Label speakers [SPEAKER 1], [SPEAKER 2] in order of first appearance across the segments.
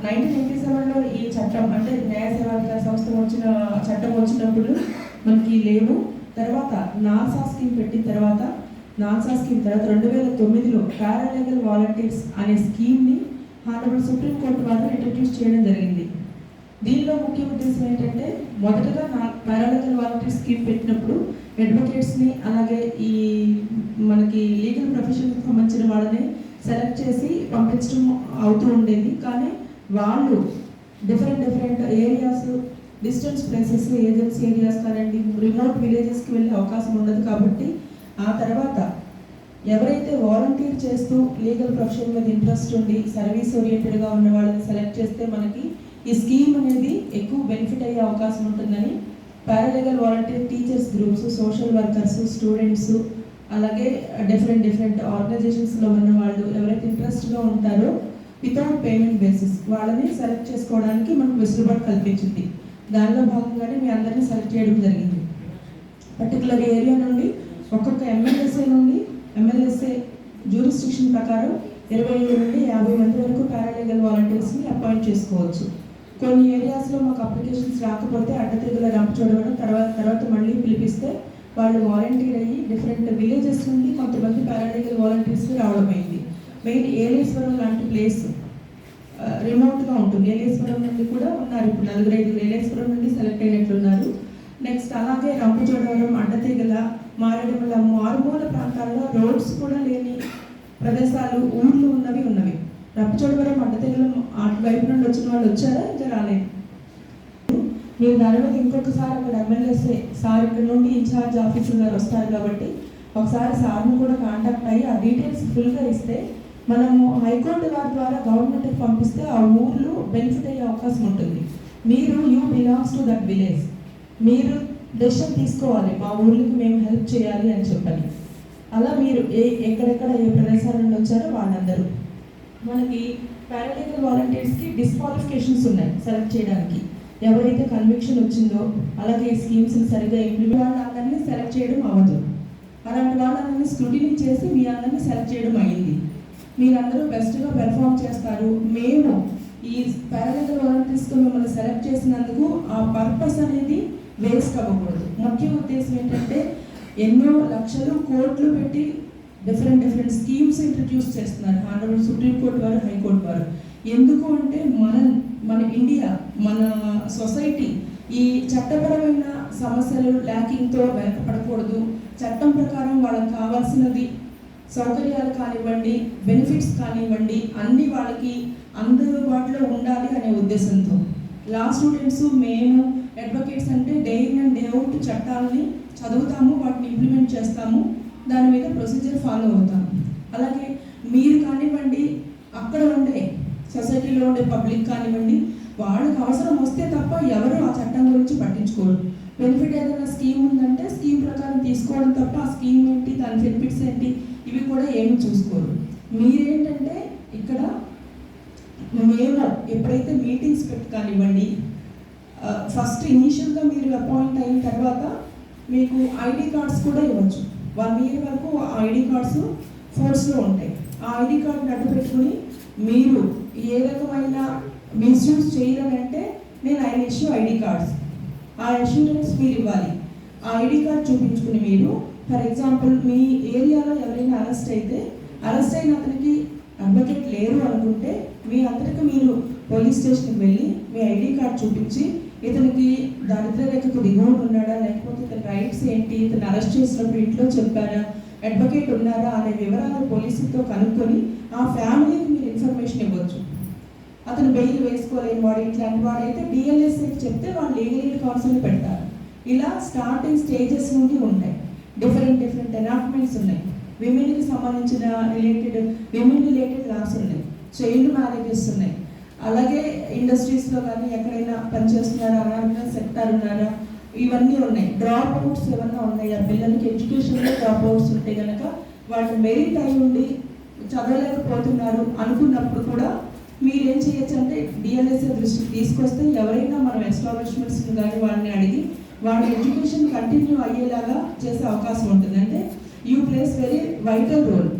[SPEAKER 1] 1997లో ఈ చట్టం అంటే న్యాయ సేవాధికార సంస్థ చట్టం వచ్చినప్పుడు మనకి లేవు. తర్వాత నాల్సా స్కీమ్ పెట్టిన తర్వాత 2009లో పారాలీగల్ వాలంటీర్స్ అనే స్కీమ్ని హానరబుల్ సుప్రీంకోర్టు వారు ఇంట్రడ్యూస్ చేయడం జరిగింది. దీనిలో ముఖ్య ఉద్దేశం ఏంటంటే మొదటగా పారాలీగల్ వాలంటీర్ స్కీమ్ పెట్టినప్పుడు అడ్వకేట్స్ని అలాగే ఈ మనకి లీగల్ ప్రొఫెషన్కి సంబంధించిన వాళ్ళని సెలెక్ట్ చేసి పంపించడం అవుతూ ఉండేది. కానీ వాళ్ళు different areas, distance places, agency areas కానివ్వండి, రిమోట్ విలేజెస్కి వెళ్ళే అవకాశం ఉండదు. కాబట్టి ఆ తర్వాత ఎవరైతే వాలంటీర్ చేస్తూ లీగల్ ప్రొఫెషన్ మీద ఇంట్రెస్ట్ ఉండి సర్వీస్ ఓరియంటెడ్గా ఉన్న వాళ్ళని సెలెక్ట్ చేస్తే మనకి ఈ స్కీమ్ అనేది ఎక్కువ బెనిఫిట్ అయ్యే అవకాశం ఉంటుందని paralegal volunteer teachers groups, social workers, students, అలాగే డిఫరెంట్ ఆర్గనైజేషన్స్లో ఉన్న వాళ్ళు ఎవరైతే ఇంట్రెస్ట్గా ఉంటారో వితౌట్ పేమెంట్ బేసిస్ వాళ్ళని సెలెక్ట్ చేసుకోవడానికి మనకు వెసులుబాటు కల్పించింది. దానిలో భాగంగానే మీ అందరినీ సెలెక్ట్ చేయడం జరిగింది. పర్టికులర్ ఏరియా నుండి ఒక్కొక్క ఎమ్మెల్యేసే జ్యూరిస్డిక్షన్ ప్రకారం 27 నుండి 50 మంది వరకు పారాలీగల్ వాలంటీర్స్ని అపాయింట్ చేసుకోవచ్చు. కొన్ని ఏరియాస్లో మాకు అప్లికేషన్స్ రాకపోతే అడ్డతిరుగుల రంపచోడవరం తర్వాత మళ్ళీ పిలిపిస్తే వాళ్ళు వాలంటీర్ అయ్యి డిఫరెంట్ విలేజెస్ నుండి కొంతమంది పారాలీగల్ వాలంటీర్స్కి రావడం అయింది. మెయిన్ ఏలేశ్వరం లాంటి ప్లేస్ రిమోట్గా ఉంటుంది. ఏలేశ్వరం నుండి కూడా ఉన్నారు, ఇప్పుడు 4-5 ఏలేశ్వరం నుండి సెలెక్ట్ అయినట్లున్నారు. నెక్స్ట్ అలాగే రంపచోడవరం, అడ్డతీగల, మారేడుమల మారుమూల ప్రాంతాల్లో రోడ్స్ కూడా లేని ప్రదేశాలు, ఊర్లు ఉన్నవి. రంపచోడవరం, అడ్డతీగల అటువైపు నుండి వచ్చిన వాళ్ళు వచ్చారా, ఇంకా రాలేదు. మీరు దాని మీద ఇంకొకసారి అక్కడ ఎమ్మెల్యేసే సార్ ఇక్కడ నుండి ఇన్ఛార్జ్ ఆఫీసర్ గారు వస్తారు కాబట్టి ఒకసారి సార్ని కూడా కాంటాక్ట్ అయ్యి ఆ డీటెయిల్స్ ఫుల్గా ఇస్తే మనము హైకోర్టు వారి ద్వారా గవర్నమెంట్కి పంపిస్తే ఆ ఊర్లు బెనిఫిట్ అయ్యే అవకాశం ఉంటుంది. You belongs to that village, మీరు డెసిషన్ తీసుకోవాలి మా ఊర్లకి మేము హెల్ప్ చేయాలి అని చెప్పని. అలా మీరు ఎక్కడెక్కడ ఏ ప్రదేశాల నుండి వచ్చారో వాళ్ళందరూ. మనకి పారాలీగల్ వాలంటీర్స్కి డిస్క్వాలిఫికేషన్స్ ఉన్నాయి సెలెక్ట్ చేయడానికి. ఎవరైతే కన్విక్షన్ వచ్చిందో అలాగే ఈ స్కీమ్స్ సరిగ్గా ఇంప్లిమెంట్ వాళ్ళందరినీ సెలెక్ట్ చేయడం అవ్వదు. అలాంటి వాళ్ళందరినీ స్క్రూటినీ చేసి మీ అందరినీ సెలెక్ట్ చేయడం అయ్యింది. మీరందరూ బెస్ట్గా పెర్ఫామ్ చేస్తారు. మేము ఈ పారాలీగల్ వాలంటీర్స్తో మిమ్మల్ని సెలెక్ట్ చేసినందుకు ఆ పర్పస్ అనేది వేస్ట్ అవ్వకూడదు. ముఖ్య ఉద్దేశం ఏంటంటే ఎన్నో లక్షలు కోట్లు పెట్టి డిఫరెంట్ స్కీమ్స్ ఇంట్రడ్యూస్ చేస్తున్నారు హానరబుల్ సుప్రీంకోర్టు వారు, హైకోర్టు వారు. ఎందుకు అంటే మన ఇండియా, మన సొసైటీ ఈ చట్టపరమైన సమస్యలు ల్యాకింగ్తో వెనకపడకూడదు. చట్టం ప్రకారం వాళ్ళకి కావాల్సినది సౌకర్యాలు కానివ్వండి, బెనిఫిట్స్ కానివ్వండి, అన్నీ వాళ్ళకి అందుబాటులో ఉండాలి అనే ఉద్దేశంతో లా స్టూడెంట్స్, మేము అడ్వకేట్స్ అంటే day in and day out చట్టాలని చదువుతాము, వాటిని ఇంప్లిమెంట్ చేస్తాము, దాని మీద ప్రొసీజర్ ఫాలో అవుతాము. అలాగే మీరు కానివ్వండి, అక్కడ ఉండే సొసైటీలో ఉండే పబ్లిక్ కానివ్వండి, వాళ్ళకి అవసరం వస్తే తప్ప ఎవరు ఆ చట్టం గురించి పట్టించుకోరు. బెనిఫిట్ ఏదైనా స్కీమ్ ఉందంటే స్కీమ్ ప్రకారం తీసుకోవడం తప్ప ఆ స్కీమ్ ఏంటి, దాని బెనిఫిట్స్ ఏంటి, ఇవి కూడా ఏమి చూసుకోరు. మీరేంటంటే ఇక్కడ మేము ఎప్పుడైతే మీటింగ్స్ పెట్టి కానివ్వండి, ఫస్ట్ ఇనీషియల్గా మీరు అపాయింట్ అయిన తర్వాత మీకు ఐడి కార్డ్స్ కూడా ఇవ్వచ్చు. 1 year వరకు ఆ ఐడి కార్డ్స్ ఫోర్స్లో ఉంటాయి. ఆ ఐడి కార్డ్ని అడ్డు పెట్టుకుని మీరు ఏ రకమైన మిస్యూజ్ చేయాలంటే ఐ ఇష్యూ ఐడి కార్డ్స్, ఆ అష్యూరెన్స్ మీరు ఇవ్వాలి. ఆ ఐడి కార్డ్ చూపించుకుని మీరు ఫర్ ఎగ్జాంపుల్ మీ ఏరియాలో ఎవరైనా అరెస్ట్ అయిన అతనికి అడ్వకేట్ లేరు అనుకుంటే మీ అందరికీ మీరు పోలీస్ స్టేషన్కి వెళ్ళి మీ ఐడి కార్డ్ చూపించి ఇతనికి దారిద్ర్య రేఖకు దిగువన ఉన్నాడా, లేకపోతే ఇతని రైట్స్ ఏంటి, ఇతను అరెస్ట్ చేసినప్పుడు ఇంట్లో చెప్పారా, అడ్వకేట్ ఉన్నారా అనే వివరాలు పోలీసులతో కనుక్కొని ఆ ఫ్యామిలీకి మీరు ఇన్ఫర్మేషన్ ఇవ్వచ్చు. అతను బెయిల్ వేసుకోలేని వాడు, ఇట్లాంటి వాడైతే డిఎల్ఎస్ఏకి చెప్తే వాళ్ళు లీగల్ కౌన్సిల్ పెడతారు. ఇలా స్టార్టింగ్ స్టేజెస్ నుండి ఉంటాయి. డిఫరెంట్ ఎనాక్ట్మెంట్స్ ఉన్నాయి. విమెన్కి సంబంధించిన విమెన్ రిలేటెడ్ లాస్ ఉన్నాయి, చైల్డ్ మ్యారేజెస్ ఉన్నాయి. అలాగే ఇండస్ట్రీస్లో కానీ ఎక్కడైనా పనిచేస్తున్నారా, అనార్గనైజ్ సెక్టార్ ఉన్నారా, ఇవన్నీ ఉన్నాయి. డ్రాప్ అవుట్స్ ఏమన్నా ఉన్నాయా, పిల్లలకి ఎడ్యుకేషన్లో డ్రాప్ అవుట్స్ ఉంటే కనుక వాళ్ళు మెరిట్ అయి ఉండి చదవలేకపోతున్నారు అనుకున్నప్పుడు కూడా మీరేం చేయొచ్చు అంటే డిఎల్ఎస్ఏ దృష్టికి తీసుకొస్తే ఎవరైనా మనం ఎస్టాబ్లిష్మెంట్స్ కానీ వాళ్ళని అడిగి వాళ్ళ ఎడ్యుకేషన్ కంటిన్యూ అయ్యేలాగా చేసే అవకాశం ఉంటుంది. అంటే you plays very vital role.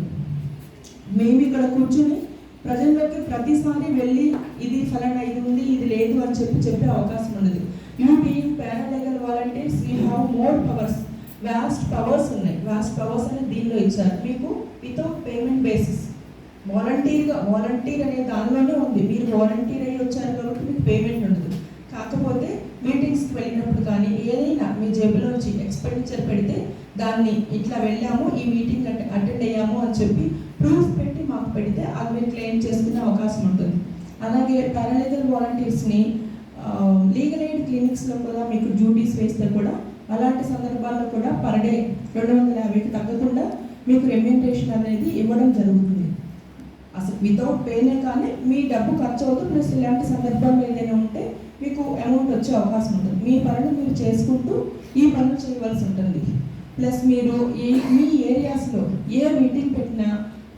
[SPEAKER 1] మేము ఇక్కడ కూర్చుని ప్రజల్లోకి ప్రతిసారి వెళ్ళి ఇది ఫలానా ఇది ఉంది ఇది లేదు అని చెప్పే అవకాశం ఉండదు. You being paralegal volunteers we have more powers, vast powers ఉన్నాయి. వాస్ట్ పవర్స్ అనేది దీనిలో ఇచ్చారు మీకు వితౌట్ పేమెంట్ బేసిస్. వాలంటీర్ అనే దానిలోనే ఉంది. మీరు వాలంటీర్ అయ్యి వచ్చారు కాబట్టి మీకు పేమెంట్ ఉండదు. కాకపోతే మీటింగ్స్కి వెళ్ళినప్పుడు కానీ ఏదైనా మీ జేబులోంచి ఎక్స్పెండిచర్ పెడితే దాన్ని ఇట్లా వెళ్ళాము, ఈ మీటింగ్ అటెండ్ అయ్యాము అని చెప్పి ప్రూఫ్ పెట్టి మాకు పెడితే అది మీరు క్లెయిమ్ చేసుకునే అవకాశం ఉంటుంది. అలాగే పారాలీగల్ వాలంటీర్స్ని లీగల్ ఎయిడ్ క్లినిక్స్లో కూడా మీకు డ్యూటీస్ వేస్తే కూడా అలాంటి సందర్భాల్లో కూడా పర్ డే 250కి తగ్గకుండా మీకు రెమ్యూనరేషన్ అనేది ఇవ్వడం జరుగుతుంది. అసలు వితౌట్ పేనే కానీ మీ డబ్బు ఖర్చు అవుతుంది. ప్లస్ ఇలాంటి సందర్భాల్లో ఏదైనా ఉంటే మీకు అమౌంట్ వచ్చే అవకాశం ఉంటుంది. మీ పనులు మీరు చేసుకుంటూ ఈ పనులు చేయవలసి ఉంటుంది. ప్లస్ మీరు మీ ఏరియాస్లో ఏ మీటింగ్ పెట్టినా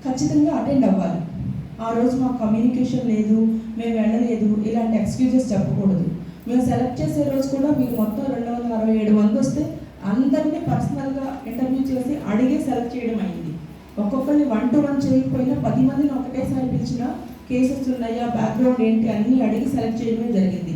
[SPEAKER 1] ఖచ్చితంగా అటెండ్ అవ్వాలి. ఆ రోజు మాకు కమ్యూనికేషన్ లేదు, మేము వెళ్ళలేదు, ఇలాంటి ఎక్స్క్యూజెస్ చెప్పకూడదు. మేము సెలెక్ట్ చేసే రోజు కూడా మీరు మొత్తం 267 మంది వస్తే అందరినీ పర్సనల్గా ఇంటర్వ్యూ చేసి అడిగే సెలెక్ట్ చేయడం అయింది. ఒక్కొక్కరిని 1 to 1 చేయకపోయినా 10 మందిని ఒకటేసారి పిలిచిన కేసెస్ ఉన్నాయా, బ్యాక్గ్రౌండ్ ఏంటి అన్నీ అడిగి సెలెక్ట్ చేయడమే జరిగింది.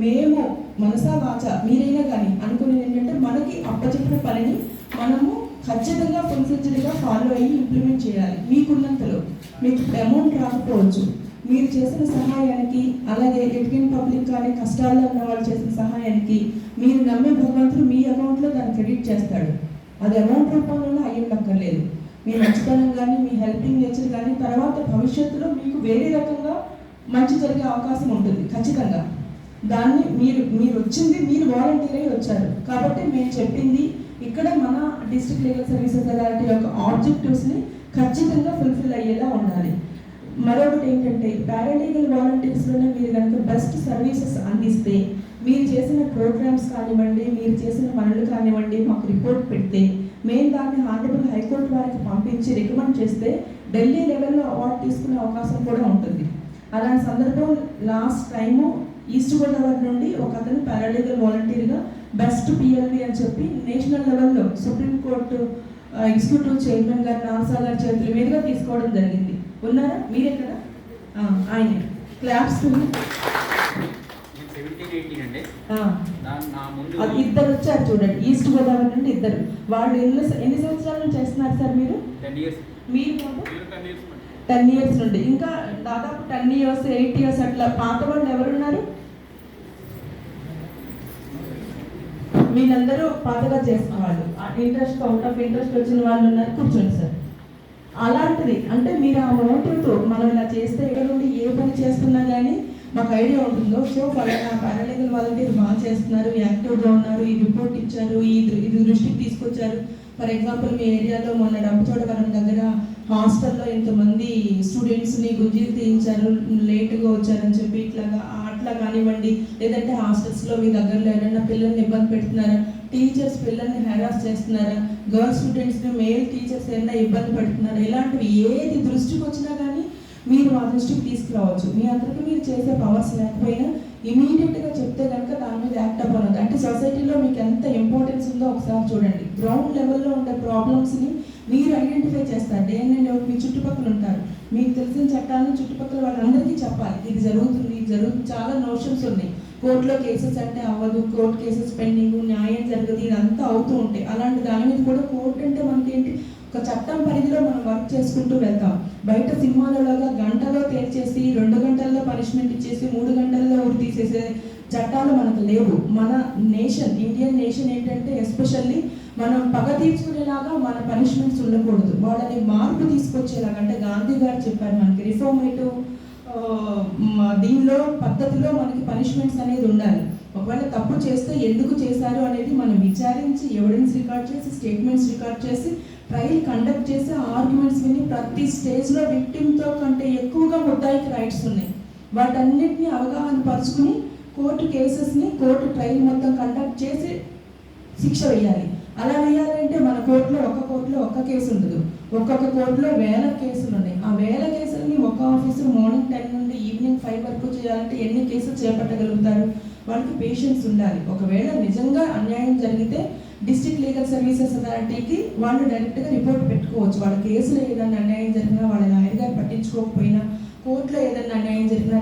[SPEAKER 1] మేము మనసా వాచ మీరైనా కానీ అనుకునేది ఏంటంటే మనకి అప్పచెప్పిన పనిని మనము ఖచ్చితంగా ఫుల్ఫిల్డ్గా ఫాలో అయ్యి ఇంప్లిమెంట్ చేయాలి. మీకున్నంతలో మీకు అమౌంట్ రాకపోవచ్చు, మీరు చేసిన సహాయానికి, అలాగే లిటిగెంట్ పబ్లిక్ కానీ కష్టాల్లో ఉన్న వాళ్ళు చేసిన సహాయానికి మీరు నమ్మే భగవంతుడు మీ అకౌంట్లో దాన్ని క్రెడిట్ చేస్తాడు. అది అమౌంట్ రూపంలోనే అయ్యి ఉండక్కర్లేదు. మీ మంచితనం కానీ మీ హెల్పింగ్ నేచర్ కానీ తర్వాత భవిష్యత్తులో మీకు వేరే రకంగా మంచి జరిగే అవకాశం ఉంటుంది ఖచ్చితంగా. దాన్ని మీరు వచ్చింది మీరు వాలంటీర్ అయి వచ్చారు కాబట్టి మేము చెప్పింది ఇక్కడ మన డిస్ట్రిక్ట్ లీగల్ సర్వీసెస్ అథారిటీ యొక్క ఆబ్జెక్టివ్స్ని ఖచ్చితంగా ఫుల్ఫిల్ అయ్యేలా ఉండాలి. మరొకటి ఏంటంటే పారాలీగల్ వాలంటీర్స్లోనే మీరు కనుక బెస్ట్ సర్వీసెస్ అందిస్తే మీరు చేసిన ప్రోగ్రామ్స్ కానివ్వండి, మీరు చేసిన పనులు కానివ్వండి మాకు రిపోర్ట్ పెడితే మేము దాన్ని హానరబుల్ హైకోర్టు వారికి పంపించి రికమెండ్ చేస్తే ఢిల్లీ లెవెల్లో అవార్డు తీసుకునే అవకాశం కూడా ఉంటుంది. అలాంటి సందర్భం లాస్ట్ టైము ఈస్ట్ గోదావరి నుండి ఒక అతను పారాలీగల్ వాలంటీర్గా బెస్ట్ పిఎల్వి అని చెప్పి నేషనల్ లెవెల్లో సుప్రీంకోర్టు ఎగ్జిక్యూటివ్ చైర్మన్ గారు నాన్సా గారి చేతుల మీదుగా తీసుకోవడం జరిగింది. ఉన్నారా మీరెక్కడ? ఆయన క్లాప్స్. ఇద్దరు వచ్చారు చూడండి, ఈస్ట్ గోదావరి నుండి ఇద్దరు. వాళ్ళు ఎన్ని సంవత్సరాల నుంచి చేస్తున్నారు సార్ మీరు?
[SPEAKER 2] 10 years.
[SPEAKER 1] మీరు 10 years నుండి. ఇంకా దాదాపు 10 years 8 years అట్లా పాత వాళ్ళు ఎవరున్నారు? వీళ్ళందరూ పాతగా చేసిన వాళ్ళు, ఇంట్రెస్ట్ అవుట్ ఆఫ్ ఇంట్రెస్ట్ వచ్చిన వాళ్ళు ఉన్నారు. కూర్చోండి సార్. అలాంటిది అంటే మీరు ఆ మోటివ్తో మనం ఇలా చేస్తే ఎక్కడ నుండి ఏ పని చేస్తున్నా కానీ మాకు ఐడియా ఉంటుందో. సో ఫలానా పారాలీగల్ వాలంటీర్ బాగా చేస్తున్నారు, యాక్టివ్గా ఉన్నారు, ఈ రిపోర్ట్ ఇచ్చారు, ఇది దృష్టికి తీసుకొచ్చారు. ఫర్ ఎగ్జాంపుల్ మీ ఏరియాలో మొన్న రంపచోడవరం దగ్గర హాస్టల్లో ఇంతమంది స్టూడెంట్స్ని గుంజీలు తీయించారు, లేటుగా వచ్చారని చెప్పి అట్లా కానివ్వండి. లేదంటే హాస్టల్స్లో మీ దగ్గరలో ఎవరైనా పిల్లల్ని ఇబ్బంది పెడుతున్నారా, టీచర్స్ పిల్లల్ని హెరాస్ చేస్తున్నారా, గర్ల్స్ స్టూడెంట్స్ని మేల్ టీచర్స్ ఏమైనా ఇబ్బంది పెడుతున్నారా, ఇలాంటివి ఏది దృష్టికి వచ్చినా కానీ మీరు మా దృష్టికి తీసుకురావచ్చు. మీ అందరికీ మీరు చేసే పవర్స్ లేకపోయినా ఇమీడియట్గా చెప్తే కనుక దాని మీద యాక్ట్ అప్ అవుతుంది. అంటే సొసైటీలో మీకు ఎంత ఇంపార్టెన్స్ ఉందో ఒకసారి చూడండి. గ్రౌండ్ లెవెల్లో ఉండే ప్రాబ్లమ్స్ని మీరు ఐడెంటిఫై చేస్తారు. డే అండ్ నైట్ మీ చుట్టుపక్కల ఉంటారు, మీకు తెలిసిన చట్టాలను చుట్టుపక్కల వాళ్ళందరికీ చెప్పాలి. ఇది జరుగుతుంది, చాలా నోషన్స్ ఉన్నాయి. కోర్టులో కేసెస్ అంటే అవ్వదు, కోర్టు కేసెస్ పెండింగ్, న్యాయం జరగదు, ఇదంతా అవుతూ ఉంటాయి. అలాంటి దాని మీద కూడా కోర్టు అంటే మనకేంటి, ఒక చట్టం పరిధిలో మనం వర్క్ చేసుకుంటూ వెళ్తాం. బయట సినిమాలలోగా గంటలో తేల్చేసి 2 గంటల్లో పనిష్మెంట్ ఇచ్చేసి 3 గంటల్లో ఊరి తీసేసే చట్టాలు మనకు లేవు. మన నేషన్, ఇండియన్ నేషన్ ఏంటంటే ఎస్పెషల్లీ మనం పగ తీర్చుకునేలాగా మన పనిష్మెంట్స్ ఉండకూడదు. వాళ్ళని మార్పు తీసుకొచ్చేలాగా, అంటే గాంధీ గారు చెప్పారు మనకి రిఫార్మేటివ్ దీనిలో పద్ధతిలో మనకి పనిష్మెంట్స్ అనేది ఉండాలి. ఒకవేళ తప్పు చేస్తే ఎందుకు చేశారు అనేది మనం విచారించి ఎవిడెన్స్ రికార్డ్ చేసి స్టేట్మెంట్స్ రికార్డ్ చేసి ట్రయల్ కండక్ట్ చేసి ఆర్గ్యుమెంట్స్ విని ప్రతి స్టేజ్లో విక్టిమ్తో కంటే ఎక్కువగా ముద్దాయికి రైట్స్ ఉన్నాయి. వాటన్నిటిని అవగాహన పరుచుకుని కోర్టు కేసెస్ని కోర్టు ట్రయల్ మొత్తం కండక్ట్ చేసి శిక్ష వేయాలి. అలా వేయాలంటే మన కోర్టులో ఒక్క కేసు ఉండదు, ఒక్కొక్క కోర్టులో 1000 కేసులు ఉన్నాయి. ఆ 1000 కేసులని ఒక ఆఫీసర్ మార్నింగ్ 10 నుండి ఈవినింగ్ 5 వరకు చేయాలంటే ఎన్ని కేసులు చేపట్టగలుగుతారు? వాళ్ళకి పేషెన్స్ ఉండాలి. ఒకవేళ నిజంగా అన్యాయం జరిగితే డిస్ట్రిక్ట్ లీగల్ సర్వీసెస్ అథారిటీకి వాళ్ళు డైరెక్ట్గా రిపోర్ట్ పెట్టుకోవచ్చు. వాళ్ళ కేసులో ఏదైనా అన్యాయం జరిగినా, వాళ్ళ లాయర్ గారు పట్టించుకోకపోయినా, కోర్టులో ఏదైనా అన్యాయం జరిగినా